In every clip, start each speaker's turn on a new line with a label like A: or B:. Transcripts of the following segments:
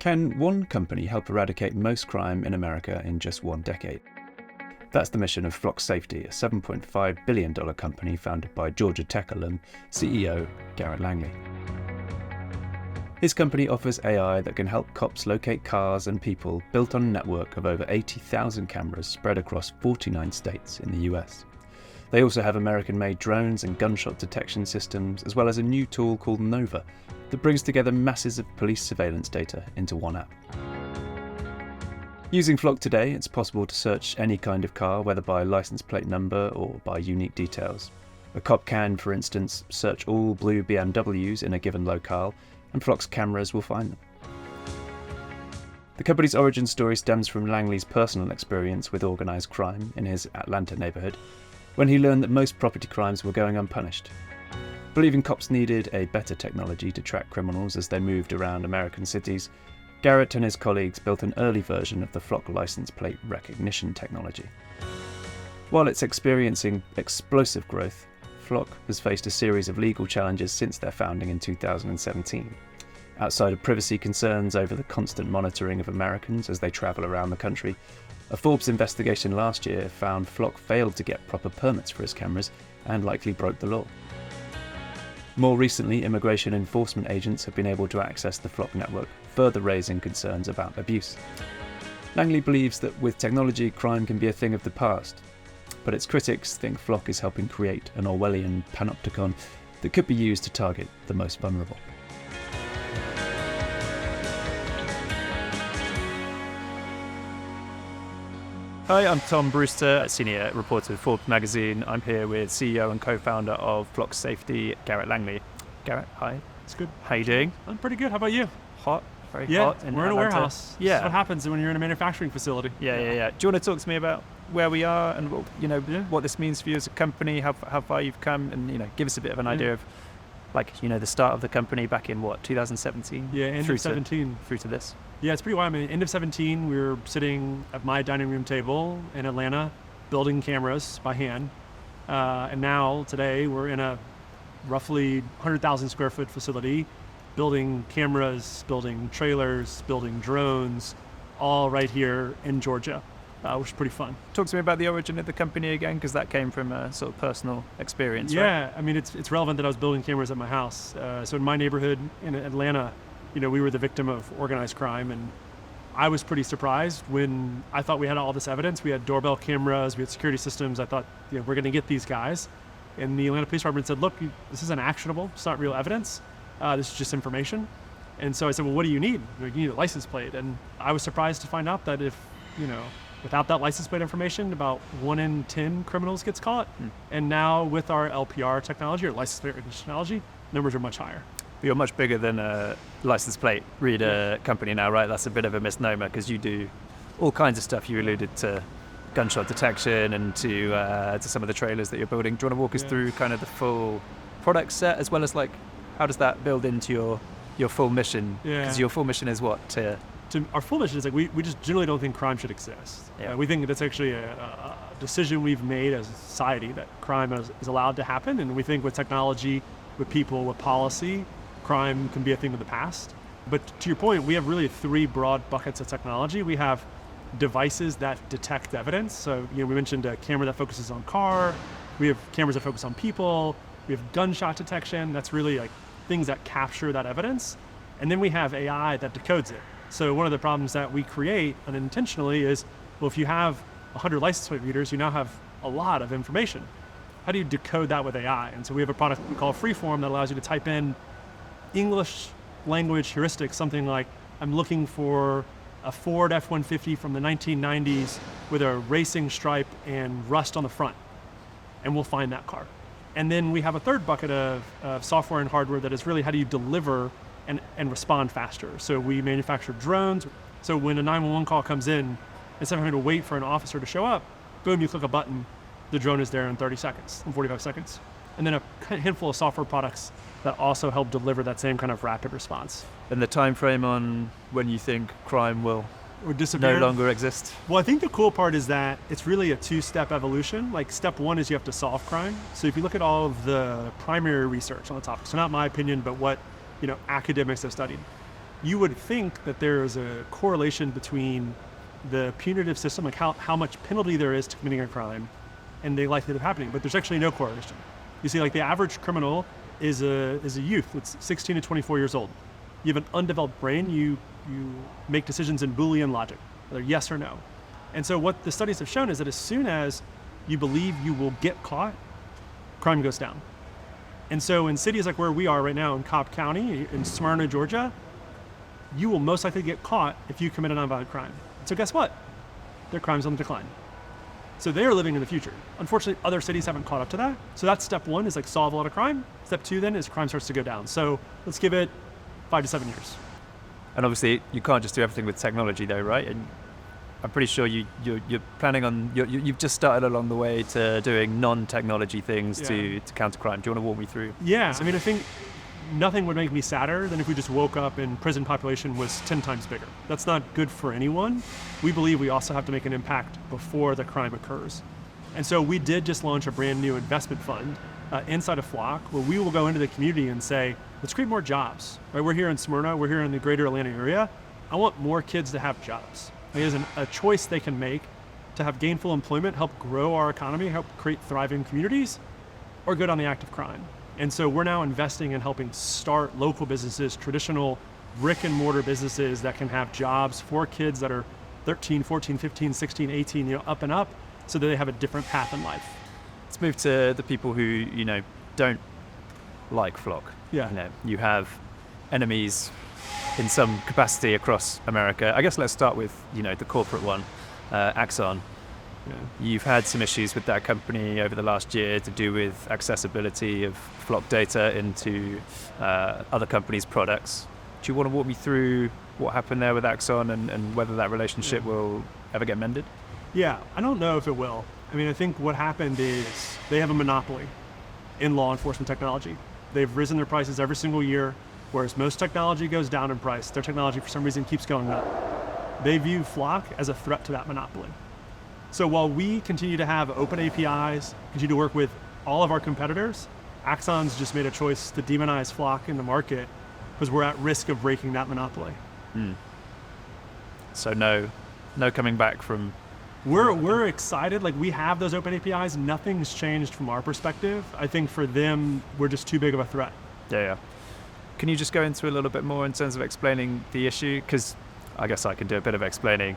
A: Can one company help eradicate most crime in America in just 1 decade? That's the mission of Flock Safety, a $7.5 billion company founded by Georgia Tech alum CEO Garrett Langley. His company offers AI that can help cops locate cars and people, built on a network of over 80,000 cameras spread across 49 states in the US. They also have American-made drones and gunshot detection systems, as well as a new tool called Nova that brings together masses of police surveillance data into one app. Using Flock today, it's possible to search any kind of car, whether by license plate number or by unique details. A cop can, for instance, search all blue BMWs in a given locale, and Flock's cameras will find them. The company's origin story stems from Langley's personal experience with organised crime in his Atlanta neighbourhood, when he learned that most property crimes were going unpunished. Believing cops needed a better technology to track criminals as they moved around American cities, Garrett and his colleagues built an early version of the Flock license plate recognition technology. While it's experiencing explosive growth, Flock has faced a series of legal challenges since their founding in 2017. Outside of privacy concerns over the constant monitoring of Americans as they travel around the country, a Forbes investigation last year found Flock failed to get proper permits for his cameras and likely broke the law. More recently, immigration enforcement agents have been able to access the Flock network, further raising concerns about abuse. Langley believes that with technology, crime can be a thing of the past, but its critics think Flock is helping create an Orwellian panopticon that could be used to target the most vulnerable. Hi, I'm Tom Brewster, senior reporter with Forbes magazine. I'm here with CEO and co-founder of Flock Safety, Garrett Langley. Garrett, hi.
B: It's good.
A: How you doing?
B: I'm pretty good. How about you?
A: Hot, very
B: Yeah,
A: hot.
B: we're in
A: Atlanta.
B: a warehouse.
A: Yeah.
B: That's what happens when you're in a manufacturing facility.
A: Yeah. Do you want to talk to me about where we are and what this means for you as a company, how far you've come, and give us a bit of an idea of the start of the company back in 2017?
B: Yeah, end of 17.
A: Through to this.
B: Yeah, it's pretty wild. I mean, end of 17, we were sitting at my dining room table in Atlanta, building cameras by hand. And now, today, we're in a roughly 100,000 square foot facility, building cameras, building trailers, building drones, all right here in Georgia, which is pretty fun.
A: Talk to me about the origin of the company again, because that came from a sort of personal experience,
B: Yeah,
A: right?
B: I mean, it's relevant that I was building cameras at my house. So in my neighborhood in Atlanta, we were the victim of organized crime, and I was pretty surprised when I thought we had all this evidence. We had doorbell cameras, we had security systems. I thought, we're going to get these guys. And the Atlanta Police Department said, look, this isn't actionable. It's not real evidence. This is just information. And so I said, well, what do you need? You need a license plate. And I was surprised to find out that if, without that license plate information, about 1 in 10 criminals gets caught. And now with our LPR technology, or license plate recognition technology, numbers are much higher.
A: You're much bigger than a license plate reader company now, right? That's a bit of a misnomer because you do all kinds of stuff. You alluded to gunshot detection and to some of the trailers that you're building. Do you want to walk us through kind of the full product set, as well as how does that build into your full mission? Because your full mission is what?
B: Our full mission is we just generally don't think crime should exist. We think that's actually a decision we've made as a society, that crime is allowed to happen, and we think with technology, with people, with policy, crime can be a thing of the past. But to your point, we have really 3 broad buckets of technology. We have devices that detect evidence. So, we mentioned a camera that focuses on car. We have cameras that focus on people. We have gunshot detection. That's really things that capture that evidence. And then we have AI that decodes it. So one of the problems that we create unintentionally is, well, if you have 100 license plate readers, you now have a lot of information. How do you decode that with AI? And so we have a product we call Freeform that allows you to type in English language heuristics, something like, I'm looking for a Ford F-150 from the 1990s with a racing stripe and rust on the front. And we'll find that car. And then we have a third bucket of software and hardware that is really, how do you deliver and respond faster? So we manufacture drones. So when a 911 call comes in, instead of having to wait for an officer to show up, boom, you click a button, the drone is there in 30 seconds, in 45 seconds. And then a handful of software products that also help deliver that same kind of rapid response.
A: And the time frame on when you think crime will
B: disappear,
A: no longer exist?
B: Well, I think the cool part is that it's really a 2-step evolution. Step 1 is you have to solve crime. So if you look at all of the primary research on the topic, so not my opinion, but what academics have studied, you would think that there is a correlation between the punitive system, like how much penalty there is to committing a crime, and the likelihood of happening, but there's actually no correlation. You see, like the average criminal is a youth that's 16 to 24 years old. You have an undeveloped brain, you make decisions in Boolean logic, whether yes or no. And so what the studies have shown is that as soon as you believe you will get caught, crime goes down. And so in cities like where we are right now in Cobb County, in Smyrna, Georgia, you will most likely get caught if you commit a nonviolent crime. So guess what? Their crime's on the decline. So they are living in the future. Unfortunately, other cities haven't caught up to that. So that's step one, is like solve a lot of crime. Step two then is crime starts to go down. So let's give it 5 to 7 years.
A: And obviously, you can't just do everything with technology, though, right? And I'm pretty sure you're planning on, you've just started along the way to doing non-technology things to counter crime. Do you want to walk me through?
B: Yeah, I mean, I think nothing would make me sadder than if we just woke up and prison population was 10 times bigger. That's not good for anyone. We believe we also have to make an impact before the crime occurs. And so we did just launch a brand new investment fund inside of Flock, where we will go into the community and say, let's create more jobs. Right? We're here in Smyrna, we're here in the greater Atlanta area. I want more kids to have jobs. There's a choice they can make to have gainful employment, help grow our economy, help create thriving communities, or go down the active crime. And so we're now investing in helping start local businesses, traditional brick and mortar businesses that can have jobs for kids that are 13, 14, 15, 16, 18, up and up, so that they have a different path in life.
A: Let's move to the people who, don't like Flock.
B: Yeah.
A: You have enemies in some capacity across America. I guess let's start with, the corporate one, Axon.
B: Yeah.
A: You've had some issues with that company over the last year to do with accessibility of Flock data into other companies' products. Do you want to walk me through what happened there with Axon and whether that relationship will ever get mended?
B: Yeah, I don't know if it will. I mean, I think what happened is they have a monopoly in law enforcement technology. They've risen their prices every single year, whereas most technology goes down in price. Their technology, for some reason, keeps going up. They view Flock as a threat to that monopoly. So while we continue to have open APIs, continue to work with all of our competitors, Axon's just made a choice to demonize Flock in the market because we're at risk of breaking that monopoly.
A: So no coming back from...
B: We're excited, like we have those open APIs, nothing's changed from our perspective. I think for them, we're just too big of a threat.
A: Yeah. Can you just go into a little bit more in terms of explaining the issue? Because I guess I can do a bit of explaining.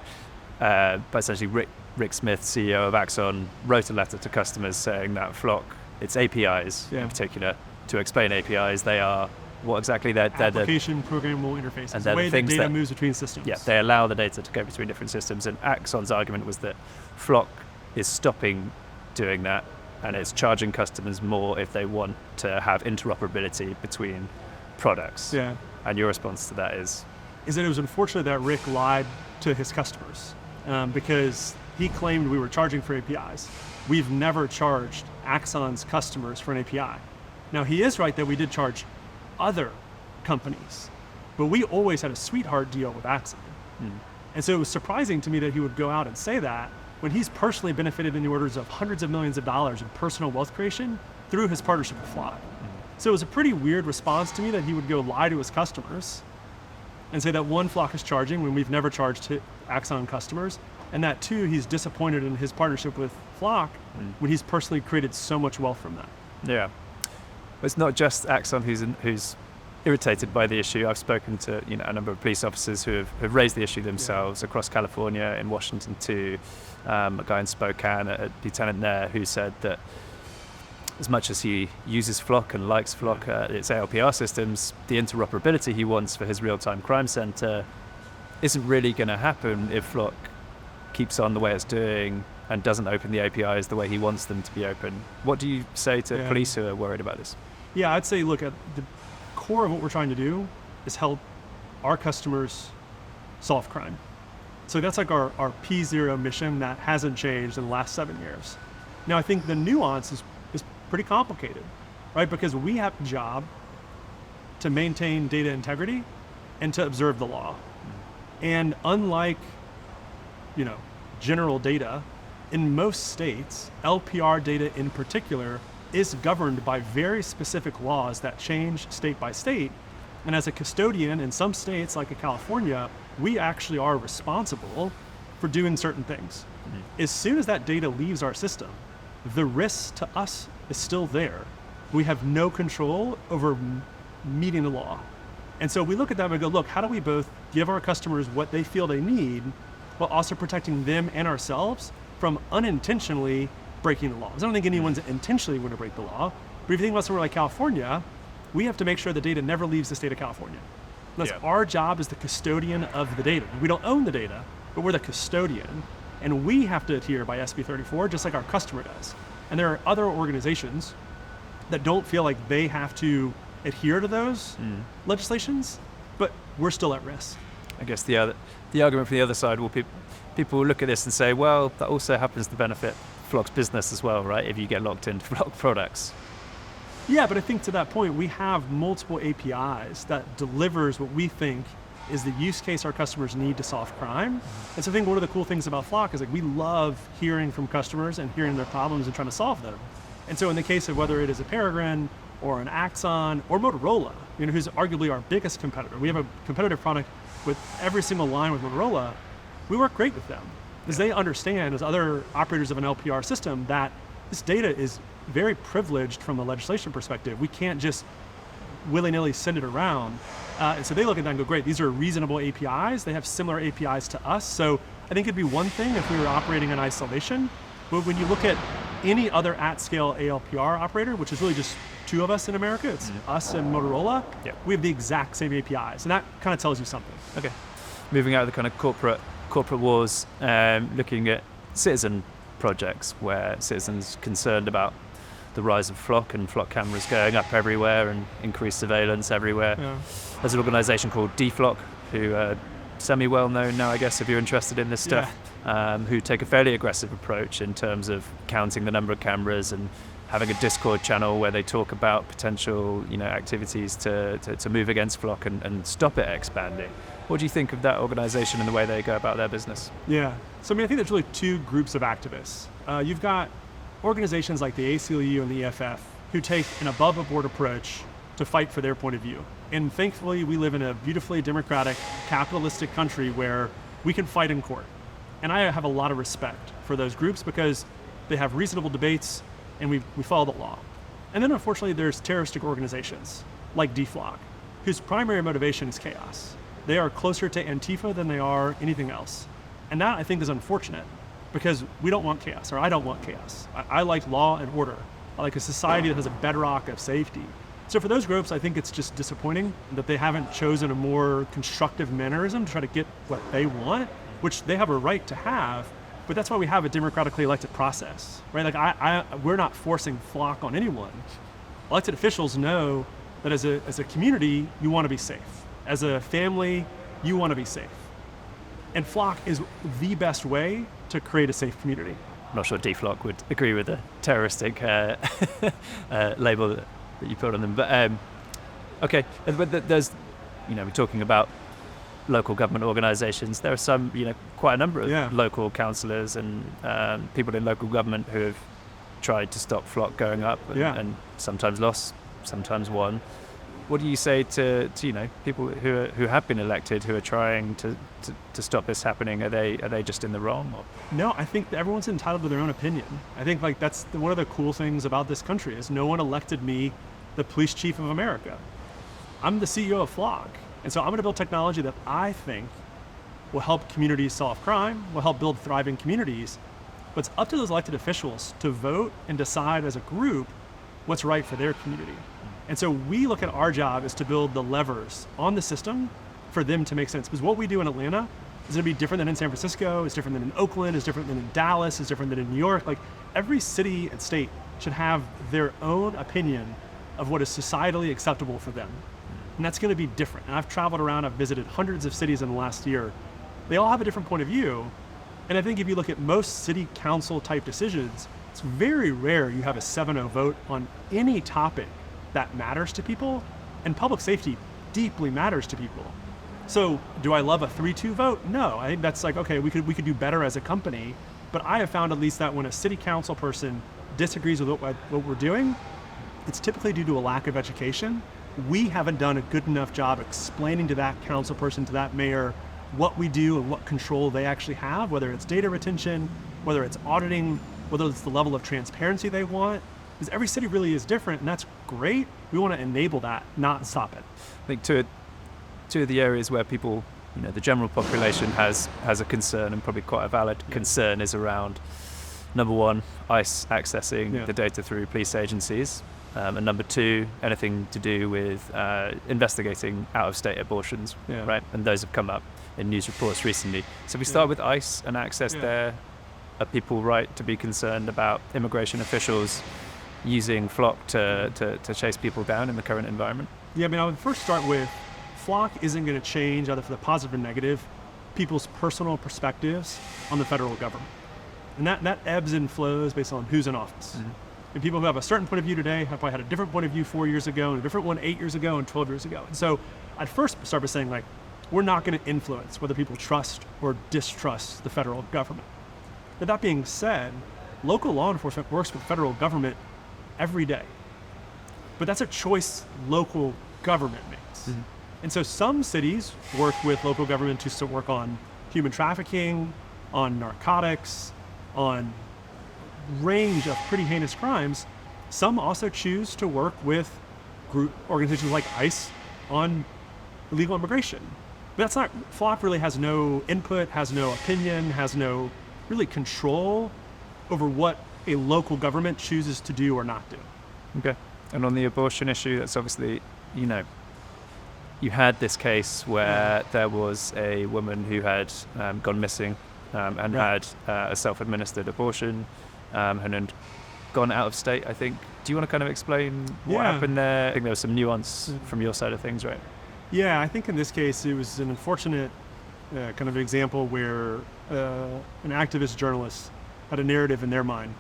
A: But essentially Rick Smith, CEO of Axon, wrote a letter to customers saying that Flock, its APIs in particular, to explain APIs, they are what exactly? They're
B: application programmable interfaces,
A: and
B: the way
A: the
B: that data moves between systems.
A: Yeah, they allow the data to go between different systems. And Axon's argument was that Flock is stopping doing that, and it's charging customers more if they want to have interoperability between products.
B: Yeah.
A: And your response to that is
B: that it was unfortunate that Rick lied to his customers because he claimed we were charging for APIs. We've never charged Axon's customers for an API. Now, he is right that we did charge other companies, but we always had a sweetheart deal with Axon. And so it was surprising to me that he would go out and say that when he's personally benefited in the orders of hundreds of millions of dollars in personal wealth creation through his partnership with Flock. So it was a pretty weird response to me that he would go lie to his customers and say that one, Flock is charging when we've never charged Axon customers, and that two, he's disappointed in his partnership with Flock when he's personally created so much wealth from that.
A: Yeah. It's not just Axon who's irritated by the issue. I've spoken to a number of police officers who have raised the issue themselves across California, in Washington too. A guy in Spokane, a lieutenant there, who said that as much as he uses Flock and likes Flock, its ALPR systems, the interoperability he wants for his real-time crime center isn't really going to happen if Flock keeps on the way it's doing and doesn't open the APIs the way he wants them to be open. What do you say to police who are worried about this?
B: Yeah, I'd say, look, at the core of what we're trying to do is help our customers solve crime. So that's like our P0 mission that hasn't changed in the last 7 years. Now, I think the nuance is pretty complicated, right? Because we have a job to maintain data integrity and to observe the law. And unlike, general data, in most states, LPR data in particular is governed by very specific laws that change state by state. And as a custodian in some states, like in California, we actually are responsible for doing certain things. As soon as that data leaves our system, the risk to us is still there. We have no control over meeting the law. And so we look at them and go, look, how do we both give our customers what they feel they need, while also protecting them and ourselves from unintentionally breaking the laws? I don't think anyone's intentionally going to break the law, but if you think about somewhere like California, we have to make sure the data never leaves the state of California. That's our job as the custodian of the data. We don't own the data, but we're the custodian, and we have to adhere by SB 34, just like our customer does. And there are other organizations that don't feel like they have to adhere to those legislations, but we're still at risk.
A: I guess the argument from the other side will people will look at this and say, well, that also happens to benefit Flock's business as well, right? If you get locked into Flock products.
B: Yeah, but I think to that point, we have multiple APIs that delivers what we think is the use case our customers need to solve crime. And so I think one of the cool things about Flock is like we love hearing from customers and hearing their problems and trying to solve them. And so in the case of whether it is a Peregrine or an Axon or Motorola, who's arguably our biggest competitor, we have a competitive product with every single line with Motorola, we work great with them because they understand as other operators of an LPR system that this data is very privileged from a legislation perspective. We can't just willy-nilly send it around. And so they look at that and go, great, these are reasonable APIs. They have similar APIs to us. So I think it'd be one thing if we were operating in isolation, but when you look at any other at-scale ALPR operator, which is really just two of us in America, it's us and Motorola, we have the exact same APIs. And that kind of tells you something.
A: Okay. Moving out of the kind of corporate wars, looking at citizen projects where citizens concerned about the rise of Flock and Flock cameras going up everywhere and increased surveillance everywhere. There's an organization called Deflock, who are semi-well known now, I guess, if you're interested in this stuff, who take a fairly aggressive approach in terms of counting the number of cameras and having a Discord channel where they talk about potential, activities to move against Flock and stop it expanding. What do you think of that organization and the way they go about their business?
B: Yeah, so I think there's really two groups of activists. You've got organizations like the ACLU and the EFF who take an above-board approach to fight for their point of view. And thankfully, we live in a beautifully democratic, capitalistic country where we can fight in court. And I have a lot of respect for those groups because they have reasonable debates and we follow the law. And then unfortunately, there's terroristic organizations like Deflock, whose primary motivation is chaos. They are closer to Antifa than they are anything else. And that, I think, is unfortunate because we don't want chaos, or I don't want chaos. I like law and order. I like a society that has a bedrock of safety. So for those groups, I think it's just disappointing that they haven't chosen a more constructive mannerism to try to get what they want, which they have a right to have, but that's why we have a democratically elected process, right? Like we're not forcing Flock on anyone. Elected officials know that as a community, you want to be safe. As a family, you want to be safe. And Flock is the best way to create a safe community.
A: I'm not sure Deflock would agree with the terroristic label that you put on them, but okay. But there's, we're talking about local government organisations. There are some, quite a number of local councillors and people in local government who have tried to stop Flock going up and sometimes lost, sometimes won. What do you say to people who have been elected who are trying to stop this happening? Are they just in the wrong? Or?
B: No, I think everyone's entitled to their own opinion. I think that's one of the cool things about this country is no one elected me the police chief of America. I'm the CEO of Flock, and so I'm going to build technology that I think will help communities solve crime, will help build thriving communities. But it's up to those elected officials to vote and decide as a group what's right for their community. And so we look at our job is to build the levers on the system for them to make sense. Because what we do in Atlanta is going to be different than in San Francisco, is different than in Oakland, is different than in Dallas, is different than in New York. Like every city and state should have their own opinion of what is societally acceptable for them. And that's going to be different. And I've traveled around, I've visited hundreds of cities in the last year. They all have a different point of view. And I think if you look at most city council type decisions, it's very rare you have a 7-0 vote on any topic that matters to people, and public safety deeply matters to people. So do I love a 3-2 vote? No, I think that's like, okay, we could do better as a company, but I have found at least that when a city council person disagrees with what we're doing, it's typically due to a lack of education we haven't done a good enough job explaining to that council person, to that mayor, what we do and what control they actually have, whether it's data retention, whether it's auditing, whether it's the level of transparency they want. Because every city really is different, and that's great. We want to enable that, not stop it.
A: I think two of the areas where people, the general population has a concern, and probably quite a valid concern, is around, number one, ICE accessing the data through police agencies, and number two, anything to do with investigating out-of-state abortions, right? And those have come up in news reports recently. So we start with ICE and access there. Are people right to be concerned about immigration officials using Flock to chase people down in the current environment?
B: Yeah, I mean, I would first start with Flock isn't going to change, either for the positive or negative, people's personal perspectives on the federal government. And that ebbs and flows based on who's in office. Mm-hmm. And people who have a certain point of view today have probably had a different point of view 4 years ago, and a different one 8 years ago, and 12 years ago. And so I'd first start by saying, we're not going to influence whether people trust or distrust the federal government. But that being said, local law enforcement works with federal government every day. But that's a choice local government makes. Mm-hmm. And so some cities work with local government to work on human trafficking, on narcotics, on range of pretty heinous crimes. Some also choose to work with organizations like ICE on illegal immigration. But that's not, Flock really has no input, has no opinion, has no really control over what a local government chooses to do or not do.
A: Okay. And on the abortion issue, that's obviously, you had this case where there was a woman who had gone missing and had a self-administered abortion and had gone out of state, I think. Do you want to kind of explain what happened there? I think there was some nuance from your side of things, right?
B: Yeah, I think in this case it was an unfortunate kind of example where an activist journalist had a narrative in their mind,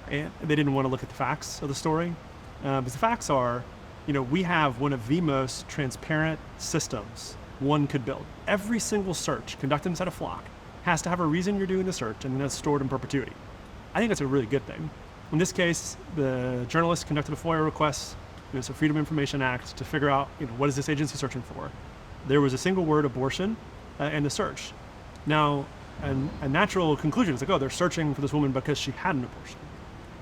B: and they didn't want to look at the facts of the story. Because the facts are, we have one of the most transparent systems one could build. Every single search conducted inside a Flock has to have a reason you're doing the search, and that's stored in perpetuity. I think that's a really good thing. In this case, the journalist conducted a FOIA request. It's a Freedom of Information Act to figure out, what is this agency searching for? There was a single word, abortion, in the search. Now, a natural conclusion is they're searching for this woman because she had an abortion.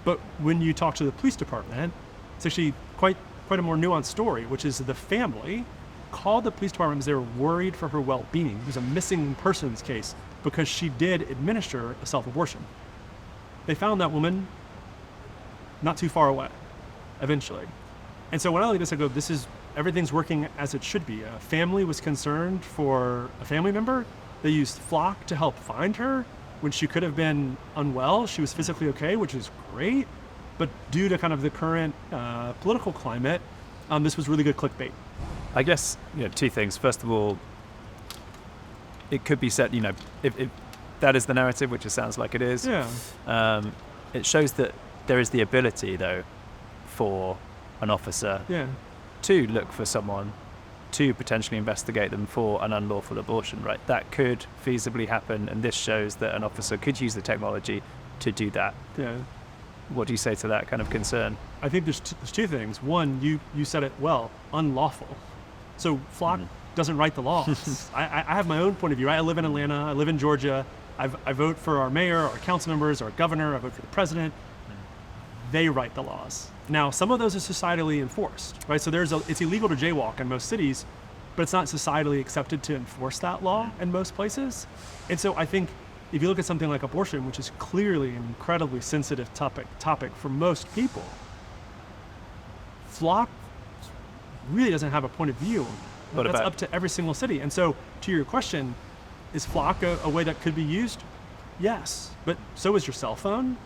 B: But when you talk to the police department, it's actually quite a more nuanced story, which is the family called the police department because they were worried for her well-being. It was a missing persons case because she did administer a self-abortion. They found that woman not too far away, eventually. And so when I look at this, everything's working as it should be. A family was concerned for a family member. They used Flock to help find her when she could have been unwell. She was physically okay, which is great. But due to kind of the current political climate, this was really good clickbait.
A: I guess, two things. First of all, it could be said, if that is the narrative, which it sounds like it is, it shows that there is the ability, though, for an officer to look for someone to potentially investigate them for an unlawful abortion, right? That could feasibly happen, and this shows that an officer could use the technology to do that.
B: Yeah.
A: What do you say to that kind of concern?
B: I think there's two things. One, you said it well, unlawful. So Flock doesn't write the laws. I have my own point of view, right? I live in Atlanta, I live in Georgia, I vote for our mayor, our council members, our governor, I vote for the president. They write the laws. Now, some of those are societally enforced, right? So it's illegal to jaywalk in most cities, but it's not societally accepted to enforce that law in most places. And so I think if you look at something like abortion, which is clearly an incredibly sensitive topic for most people, Flock really doesn't have a point of view. That's up to every single city. And so to your question, is Flock a way that could be used? Yes, but so is your cell phone.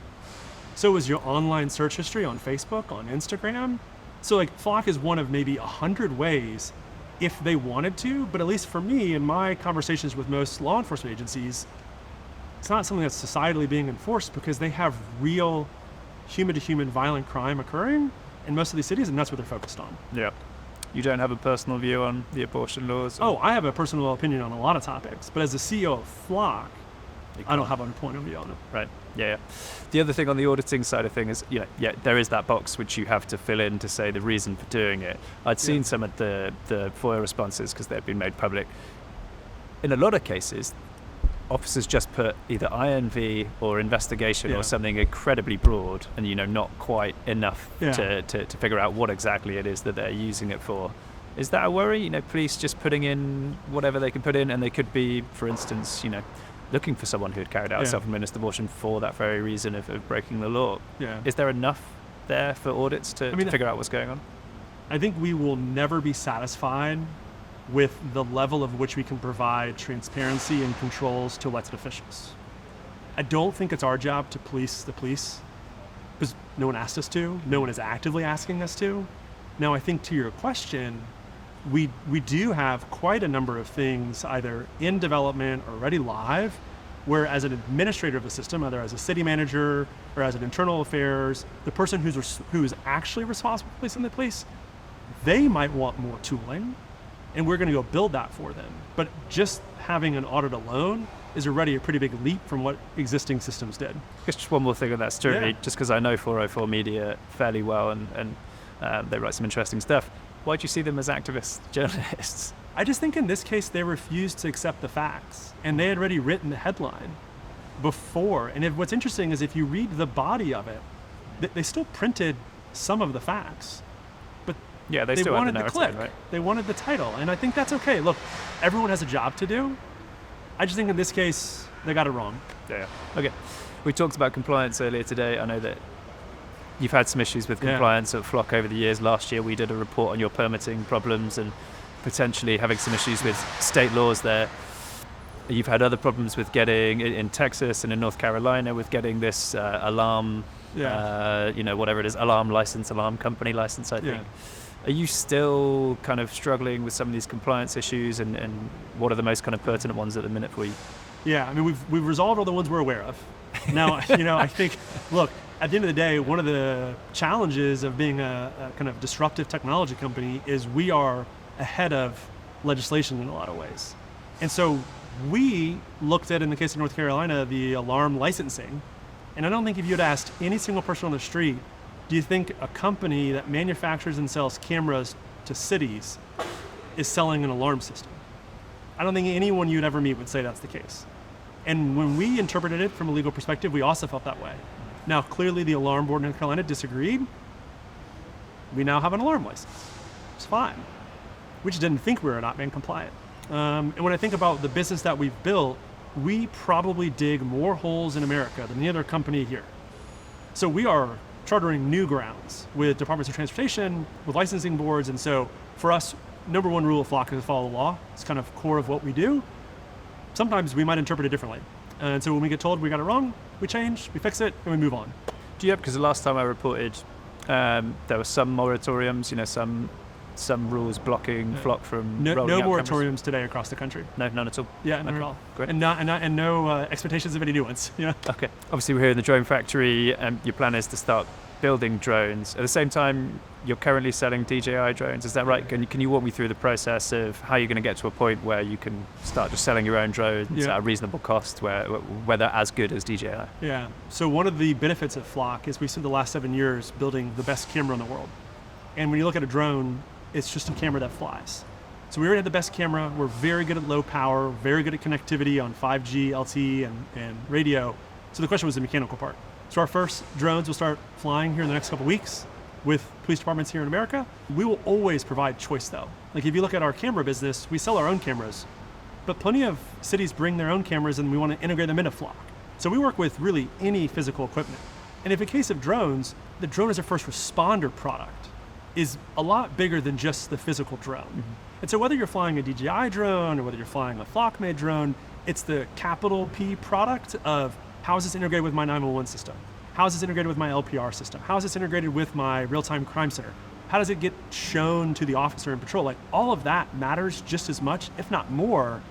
B: So is your online search history on Facebook, on Instagram. So Flock is one of maybe 100 ways if they wanted to, but at least for me, in my conversations with most law enforcement agencies, it's not something that's societally being enforced because they have real human-to-human violent crime occurring in most of these cities, and that's what they're focused on.
A: Yeah. You don't have a personal view on the abortion laws?
B: Oh, I have a personal opinion on a lot of topics, but as the CEO of Flock, I don't have a point of view on it.
A: Right. Yeah. The other thing on the auditing side of things is, there is that box which you have to fill in to say the reason for doing it. I'd seen some of the FOIA responses because they'd been made public. In a lot of cases, officers just put either INV or investigation or something incredibly broad and, not quite enough to figure out what exactly it is that they're using it for. Is that a worry? Police just putting in whatever they can put in, and they could be, for instance, looking for someone who had carried out self-administered abortion for that very reason of breaking the law.
B: Yeah.
A: Is there enough there for audits to figure out what's going on?
B: I think we will never be satisfied with the level of which we can provide transparency and controls to elected officials. I don't think it's our job to police the police, because no one asked us to. No one is actively asking us to. Now, I think to your question, we do have quite a number of things either in development or already live, where as an administrator of the system, either as a city manager or as an internal affairs, the person who's actually responsible for policing the police, they might want more tooling, and we're going to go build that for them. But just having an audit alone is already a pretty big leap from what existing systems did.
A: I guess just one more thing on that story, just because I know 404 Media fairly well and they write some interesting stuff. Why do you see them as activist journalists?
B: I just think in this case, they refused to accept the facts, and they had already written the headline before. And what's interesting is if you read the body of it, they still printed some of the facts, but
A: they
B: still wanted the click,
A: right?
B: They wanted the title, and I think that's okay. Look, everyone has a job to do. I just think in this case, they got it wrong.
A: Yeah. Okay. We talked about compliance earlier today. I know that you've had some issues with compliance at Flock over the years. Last year, we did a report on your permitting problems and potentially having some issues with state laws there. You've had other problems with getting, in Texas and in North Carolina, with getting this alarm, whatever it is, alarm company license, I think. Are you still kind of struggling with some of these compliance issues, and what are the most kind of pertinent ones at the minute for you?
B: Yeah, I mean, we've resolved all the ones we're aware of. Now, I think, look, at the end of the day, one of the challenges of being a kind of disruptive technology company is we are ahead of legislation in a lot of ways. And so we looked at, in the case of North Carolina, the alarm licensing. And I don't think if you had asked any single person on the street, do you think a company that manufactures and sells cameras to cities is selling an alarm system? I don't think anyone you'd ever meet would say that's the case. And when we interpreted it from a legal perspective, we also felt that way. Now, clearly the alarm board in North Carolina disagreed. We now have an alarm license. It's fine. We just didn't think we were not being compliant. And when I think about the business that we've built, we probably dig more holes in America than any other company here. So we are chartering new grounds with departments of transportation, with licensing boards. And so for us, number one rule of Flock is to follow the law. It's kind of core of what we do. Sometimes we might interpret it differently. And so when we get told we got it wrong, we change, we fix it, and we move on.
A: Because the last time I reported, there were some moratoriums, some rules blocking Flock from rolling out
B: moratoriums
A: cameras.
B: Today across the country.
A: No, none at all.
B: Yeah, none
A: okay.
B: at all.
A: Great.
B: And no expectations of any new ones.
A: Okay. Obviously, we're here in the drone factory, and your plan is to start building drones. At the same time, you're currently selling DJI drones. Is that right? Can you walk me through the process of how you're going to get to a point where you can start just selling your own drones at a reasonable cost, where they're as good as DJI?
B: Yeah. So one of the benefits of Flock is we spent the last 7 years building the best camera in the world. And when you look at a drone, it's just a camera that flies. So we already had the best camera. We're very good at low power, very good at connectivity on 5G, LTE, and radio. So the question was the mechanical part. So our first drones will start flying here in the next couple weeks with police departments here in America. We will always provide choice though. Like if you look at our camera business, we sell our own cameras, but plenty of cities bring their own cameras and we want to integrate them into Flock. So we work with really any physical equipment. And in the case of drones, the drone as a first responder product is a lot bigger than just the physical drone. Mm-hmm. And so whether you're flying a DJI drone or whether you're flying a Flock-made drone, it's the capital P product of how is this integrated with my 911 system? How is this integrated with my LPR system? How is this integrated with my real-time crime center? How does it get shown to the officer in patrol? Like all of that matters just as much, if not more,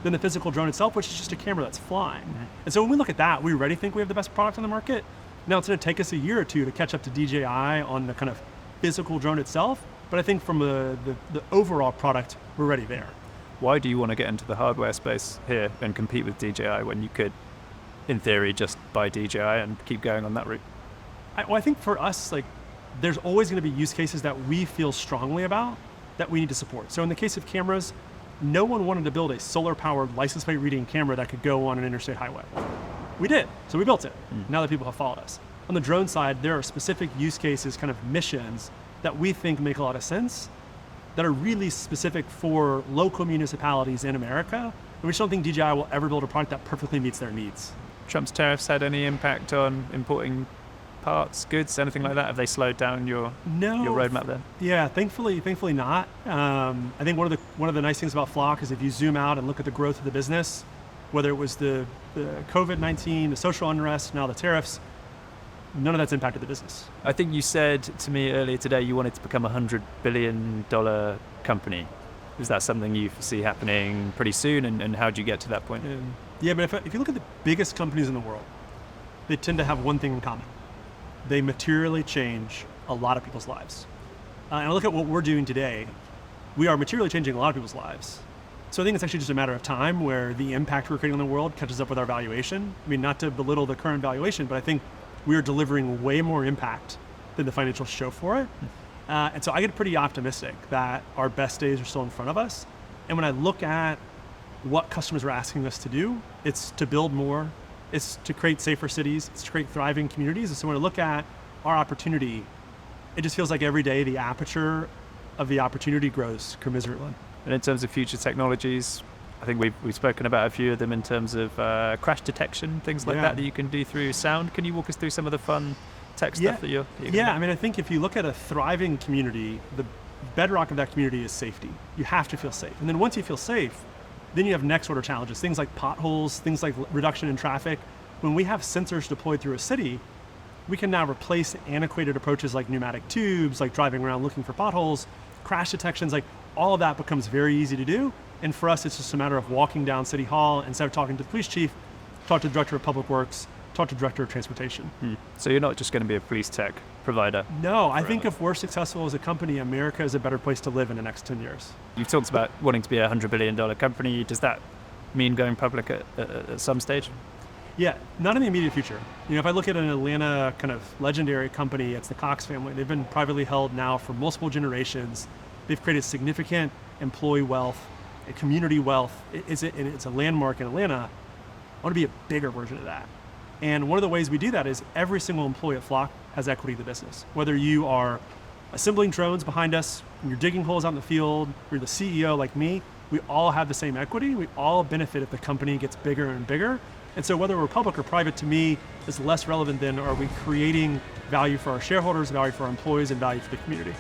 B: than the physical drone itself, which is just a camera that's flying. Mm-hmm. And so when we look at that, we already think we have the best product on the market. Now it's gonna take us a year or two to catch up to DJI on the kind of physical drone itself, but I think from the overall product, we're already there.
A: Why do you want to get into the hardware space here and compete with DJI when you could in theory, just buy DJI and keep going on that route?
B: I think for us, like, there's always going to be use cases that we feel strongly about that we need to support. So in the case of cameras, no one wanted to build a solar-powered license plate reading camera that could go on an interstate highway. We did, so we built it. Now that people have followed us. On the drone side, there are specific use cases, kind of missions, that we think make a lot of sense, that are really specific for local municipalities in America. And we just don't think DJI will ever build a product that perfectly meets their needs.
A: Trump's tariffs had any impact on importing parts, goods, anything like that? Have they slowed down your roadmap there?
B: Yeah, thankfully not. I think one of the nice things about Flock is if you zoom out and look at the growth of the business, whether it was the COVID-19, the social unrest, now the tariffs, none of that's impacted the business.
A: I think you said to me earlier today you wanted to become a $100 billion company. Is that something you foresee happening pretty soon, and how do you get to that point?
B: Yeah, but if you look at the biggest companies in the world, they tend to have one thing in common. They materially change a lot of people's lives. And I look at what we're doing today, we are materially changing a lot of people's lives. So I think it's actually just a matter of time where the impact we're creating on the world catches up with our valuation. I mean, not to belittle the current valuation, but I think we are delivering way more impact than the financials show for it. And so I get pretty optimistic that our best days are still in front of us. And when I look at what customers are asking us to do, it's to build more, it's to create safer cities, it's to create thriving communities. And so when I look at our opportunity, it just feels like every day the aperture of the opportunity grows commensurately.
A: And in terms of future technologies, I think we've spoken about a few of them in terms of crash detection, things like that you can do through sound. Can you walk us through some of the fun tech stuff that you're
B: I mean, I think if you look at a thriving community, the bedrock of that community is safety. You have to feel safe. And then once you feel safe, then you have next order challenges, things like potholes, things like reduction in traffic. When we have sensors deployed through a city, we can now replace antiquated approaches like pneumatic tubes, like driving around looking for potholes, crash detections, like all of that becomes very easy to do. And for us, it's just a matter of walking down City Hall, instead of talking to the police chief, talk to the director of public works, talk to the director of transportation.
A: So you're not just going to be a police tech provider?
B: No, I think if we're successful as a company, America is a better place to live in the next 10 years.
A: You've talked about wanting to be a $100 billion company. Does that mean going public at some stage?
B: Yeah, not in the immediate future. You know, if I look at an Atlanta kind of legendary company, it's the Cox family. They've been privately held now for multiple generations. They've created significant employee wealth, a community wealth. It's a landmark in Atlanta. I want to be a bigger version of that. And one of the ways we do that is every single employee at Flock has equity in the business. Whether you are assembling drones behind us, you're digging holes out in the field, you're the CEO like me, we all have the same equity. We all benefit if the company gets bigger and bigger. And so whether we're public or private, to me, is less relevant than are we creating value for our shareholders, value for our employees, and value for the community.